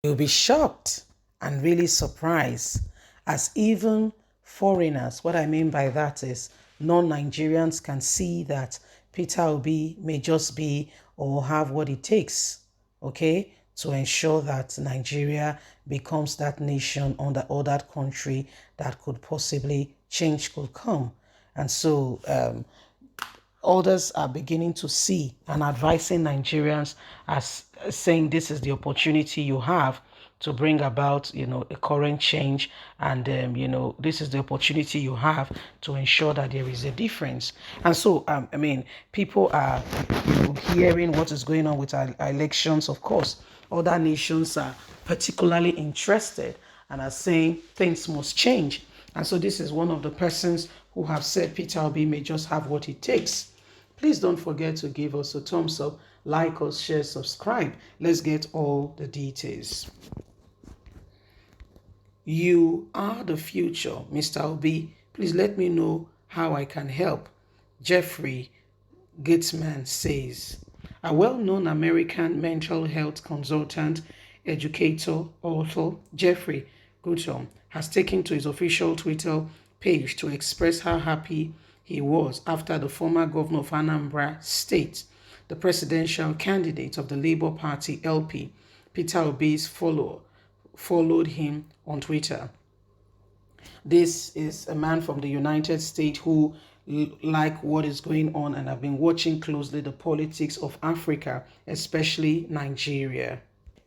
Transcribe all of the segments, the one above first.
You'll be shocked and really surprised as even foreigners, what I mean by that is non-Nigerians, can see that Peter Obi may just be or have what it takes, okay, to ensure that Nigeria becomes that nation or that country that could possibly change could come. And so others are beginning to see and advising Nigerians as saying this is the opportunity you have to bring about, a current change. And, this is the opportunity you have to ensure that there is a difference. And so, people are, hearing what is going on with our elections. Of course, other nations are particularly interested and are saying things must change. And so this is one of the persons who have said Peter Obi may just have what it takes. Please don't forget to give us a thumbs up, like us, share, subscribe. Let's get all the details. You are the future, Mr. Obi. Please let me know how I can help. Jeffrey Gitzman says. A well-known American mental health consultant, educator, author, Jeffrey Gitzman, has taken to his official Twitter page to express how happy he was after the former governor of Anambra State, the presidential candidate of the Labour Party LP, Peter Obi's followed him on Twitter. This is a man from the United States who like what is going on and have been watching closely the politics of Africa, especially Nigeria.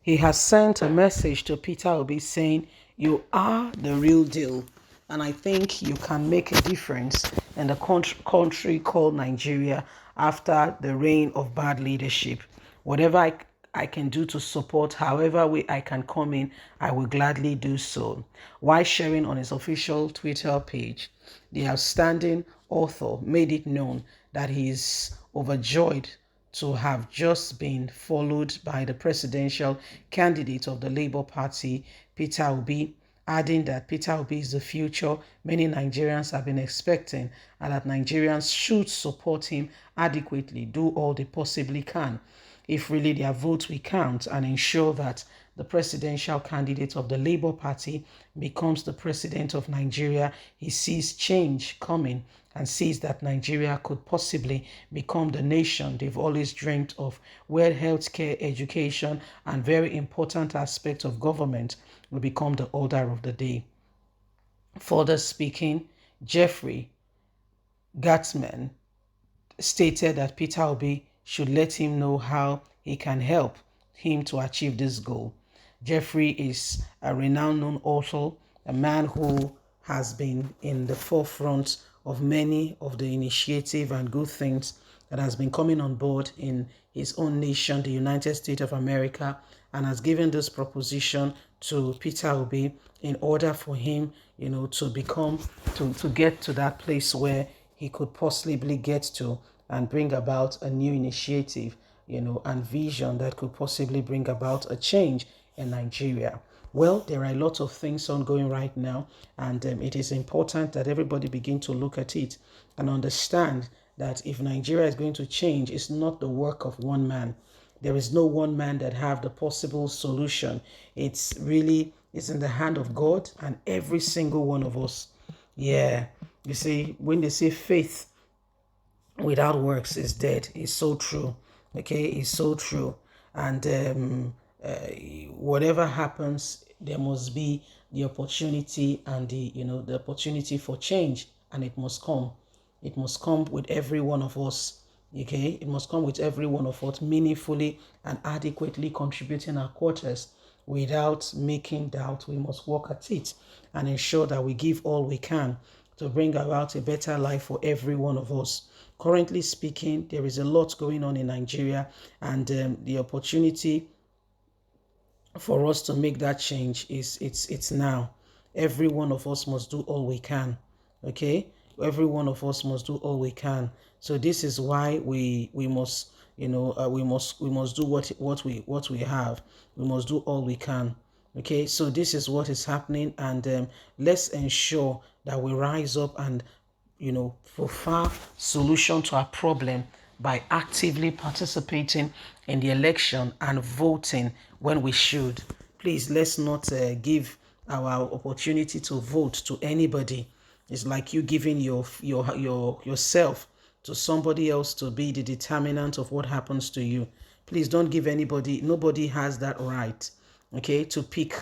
He has sent a message to Peter Obi saying, you are the real deal. And I think you can make a difference in the country called Nigeria after the reign of bad leadership. Whatever I can do to support, however way I can come in, I will gladly do so. While sharing on his official Twitter page, the outstanding author made it known that he is overjoyed to have just been followed by the presidential candidate of the Labour Party, Peter Obi, adding that Peter Obi is the future many Nigerians have been expecting and that Nigerians should support him adequately, do all they possibly can, if really their vote will count, and ensure that the presidential candidate of the Labour Party becomes the president of Nigeria. He sees change coming and sees that Nigeria could possibly become the nation they've always dreamt of, where healthcare, education, and very important aspects of government will become the order of the day. Further speaking, Jeffrey Gitzman stated that Peter Obi should let him know how he can help him to achieve this goal. Jeffrey is a renowned author, a man who has been in the forefront of many of the initiative and good things that has been coming on board in his own nation, the United States of America, and has given this proposition to Peter Obi in order for him, to get to that place where he could possibly get to and bring about a new initiative, and vision that could possibly bring about a change in Nigeria. Well, there are a lot of things ongoing right now, and it is important that everybody begin to look at it and understand that if Nigeria is going to change, it's not the work of one man. There is no one man that have the possible solution. It's in the hand of God and every single one of us. Yeah, you see, when they say faith without works is dead, it's so true. Okay, it's so true. And whatever happens, there must be the opportunity and the opportunity for change, and it must come. It must come with every one of us. Okay, it must come with every one of us meaningfully and adequately contributing our quarters without making doubt. We must work at it and ensure that we give all we can to bring about a better life for every one of us. Currently speaking, there is a lot going on in Nigeria, and the opportunity for us to make that change it's now. Every one of us must do all we can. Okay, every one of us must do all we can. So this is why we must we must do what we have. We must do all we can. Okay, so this is what is happening, and let's ensure that we rise up and prefer solution to our problem by actively participating in the election and voting when we should. Please, let's not give our opportunity to vote to anybody. It's like you giving yourself to somebody else to be the determinant of what happens to you. Please don't give anybody. Nobody has that right, okay, to pick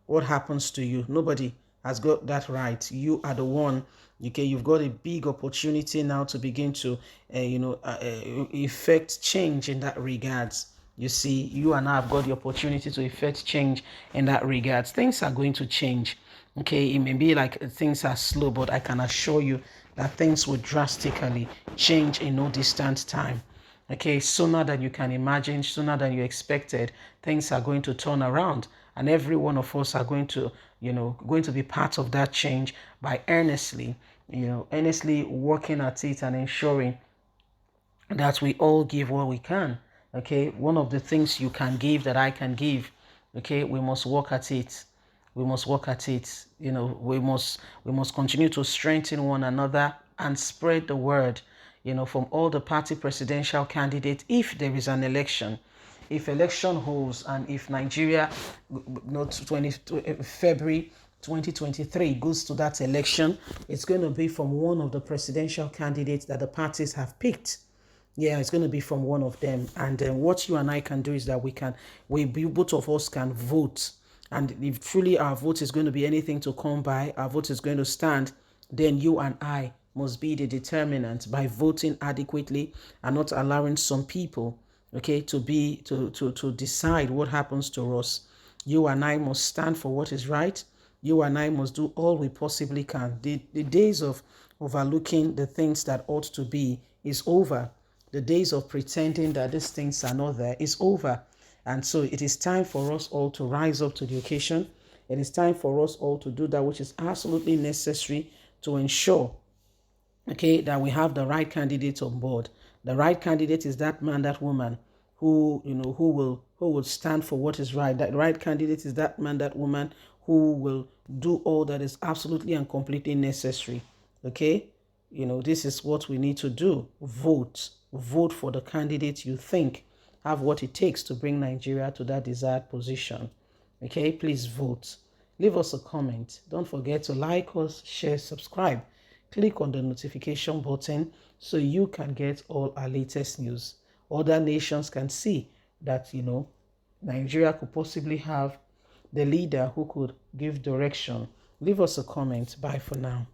what happens to you. Nobody has got that right. You are the one. Okay, you've got a big opportunity now to begin to, effect change in that regards. You see, you and I have got the opportunity to effect change in that regards. Things are going to change. Okay, it may be like things are slow, but I can assure you that things will drastically change in no distant time. Okay, sooner than you can imagine, sooner than you expected, things are going to turn around, and every one of us are going to, going to be part of that change by earnestly working at it and ensuring that we all give what we can. Okay, one of the things you can give that I can give, okay, we must work at it. We must work at it. We must continue to strengthen one another and spread the word, from all the party presidential candidates. If there is an election, if election holds, and if Nigeria, not 20 February 2023 goes to that election, it's going to be from one of the presidential candidates that the parties have picked. Yeah, it's going to be from one of them. And what you and I can do is that both of us can vote. And if truly our vote is going to be anything to come by, our vote is going to stand, then you and I must be the determinant by voting adequately and not allowing some people, okay, to decide what happens to us. You and I must stand for what is right. You and I must do all we possibly can. The days of overlooking the things that ought to be is over. The days of pretending that these things are not there is over. And so it is time for us all to rise up to the occasion. It is time for us all to do that which is absolutely necessary to ensure, okay, that we have the right candidate on board. The right candidate is that man, that woman who will stand for what is right. That right candidate is that man, that woman who will do all that is absolutely and completely necessary. Okay, this is what we need to do. Vote for the candidate you think have what it takes to bring Nigeria to that desired position. Okay, please vote. Leave us a comment. Don't forget to like us, share, subscribe. Click on the notification button so you can get all our latest news. Other nations can see that, Nigeria could possibly have the leader who could give direction. Leave us a comment. Bye for now.